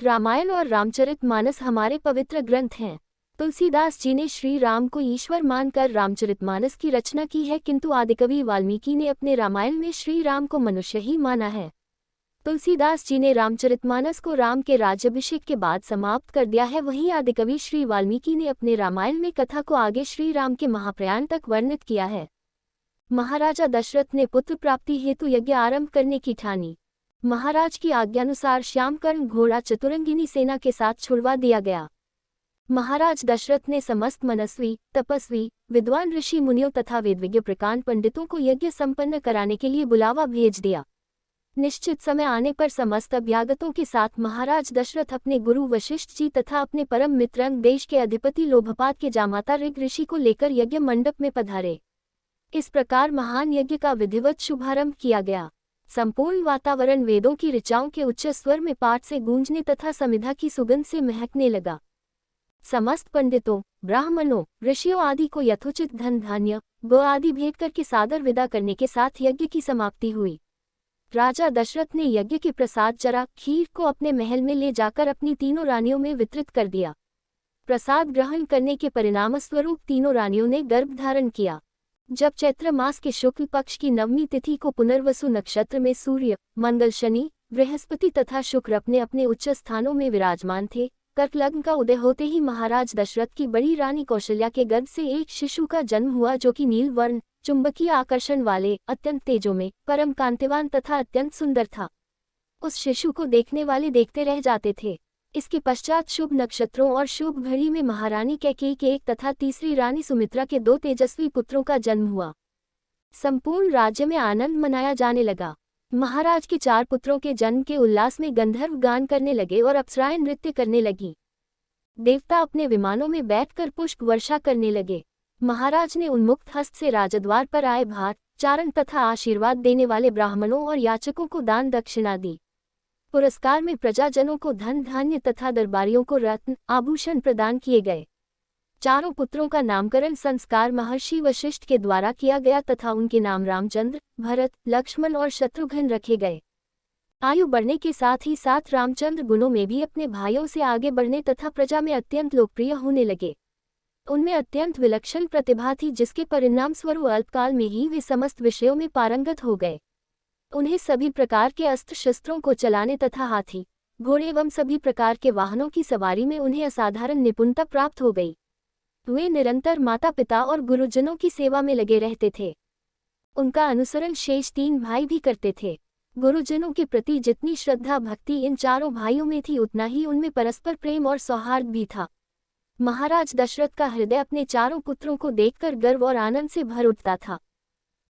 रामायण और रामचरितमानस हमारे पवित्र ग्रंथ हैं। तुलसीदास जी ने श्री राम को ईश्वर मानकर रामचरितमानस की रचना की है, किंतु आदिकवि वाल्मीकि ने अपने रामायण में श्री राम को मनुष्य ही माना है। तुलसीदास जी ने रामचरितमानस को राम के राज्याभिषेक के बाद समाप्त कर दिया है, वहीं आदिकवि श्री वाल्मीकि ने अपने रामायण में कथा को आगे श्री राम के महाप्रयाण तक वर्णित किया है। महाराजा दशरथ ने पुत्र प्राप्ति हेतु यज्ञ आरंभ करने की ठानी। महाराज की आज्ञानुसार श्यामकर्ण घोड़ा चतुरंगिनी सेना के साथ छुड़वा दिया गया। महाराज दशरथ ने समस्त मनस्वी, तपस्वी, विद्वान ऋषि मुनियों तथा वेदविज्ञ प्रकांड पंडितों को यज्ञ संपन्न कराने के लिए बुलावा भेज दिया। निश्चित समय आने पर समस्त अभ्यागतों के साथ महाराज दशरथ अपने गुरु वशिष्ठ जी तथा अपने परम मित्र अंग देश के अधिपति लोभपात के जामाता ऋग ऋषि को लेकर यज्ञ मंडप में पधारे। इस प्रकार महान यज्ञ का विधिवत शुभारंभ किया गया। संपूर्ण वातावरण वेदों की ऋचाओं के उच्च स्वर में पाठ से गूंजने तथा समिधा की सुगंध से महकने लगा। समस्त पंडितों, ब्राह्मणों, ऋषियों आदि को यथोचित धन धान्य, गौ आदि भेंट करके सादर विदा करने के साथ यज्ञ की समाप्ति हुई। राजा दशरथ ने यज्ञ के प्रसाद चरा खीर को अपने महल में ले जाकर अपनी तीनों रानियों में वितरित कर दिया। प्रसाद ग्रहण करने के परिणामस्वरूप तीनों रानियों ने गर्भ धारण किया। जब चैत्र मास के शुक्ल पक्ष की नवमी तिथि को पुनर्वसु नक्षत्र में सूर्य, मंगल, शनि, बृहस्पति तथा शुक्र अपने अपने उच्च स्थानों में विराजमान थे, कर्क लग्न का उदय होते ही महाराज दशरथ की बड़ी रानी कौशल्या के गर्भ से एक शिशु का जन्म हुआ, जो कि नील वर्ण, चुंबकीय आकर्षण वाले, अत्यंत तेजोमय, परम कांतिवान तथा अत्यंत सुंदर था। उस शिशु को देखने वाले देखते रह जाते थे। इसके पश्चात शुभ नक्षत्रों और शुभ घड़ी में महारानी कैकेयी के एक तथा तीसरी रानी सुमित्रा के 2 तेजस्वी पुत्रों का जन्म हुआ। संपूर्ण राज्य में आनंद मनाया जाने लगा। महाराज के 4 पुत्रों के जन्म के उल्लास में गंधर्व गान करने लगे और अप्सराएं नृत्य करने लगी। देवता अपने विमानों में बैठकर पुष्प वर्षा करने लगे। महाराज ने उन्मुक्त हस्त से राजद्वार पर आए भार, चारण तथा आशीर्वाद देने वाले ब्राह्मणों और याचकों को दान दक्षिणा दी। पुरस्कार में प्रजाजनों को धन धान्य तथा दरबारियों को रत्न आभूषण प्रदान किए गए। 4 पुत्रों का नामकरण संस्कार महर्षि वशिष्ठ के द्वारा किया गया तथा उनके नाम रामचंद्र, भरत, लक्ष्मण और शत्रुघ्न रखे गए। आयु बढ़ने के साथ ही साथ रामचंद्र गुणों में भी अपने भाइयों से आगे बढ़ने तथा प्रजा में अत्यंत लोकप्रिय होने लगे। उनमें अत्यंत विलक्षण प्रतिभा थी, जिसके परिणाम स्वरूप अल्पकाल में ही वे समस्त विषयों में पारंगत हो गए। उन्हें सभी प्रकार के अस्त्र शस्त्रों को चलाने तथा हाथी, घोड़े एवं सभी प्रकार के वाहनों की सवारी में उन्हें असाधारण निपुणता प्राप्त हो गई। वे निरंतर माता पिता और गुरुजनों की सेवा में लगे रहते थे। उनका अनुसरण शेष 3 भाई भी करते थे। गुरुजनों के प्रति जितनी श्रद्धा भक्ति इन 4 भाइयों में थी, उतना ही उनमें परस्पर प्रेम और सौहार्द भी था। महाराज दशरथ का हृदय अपने 4 पुत्रों को देखकर गर्व और आनंद से भर उठता था।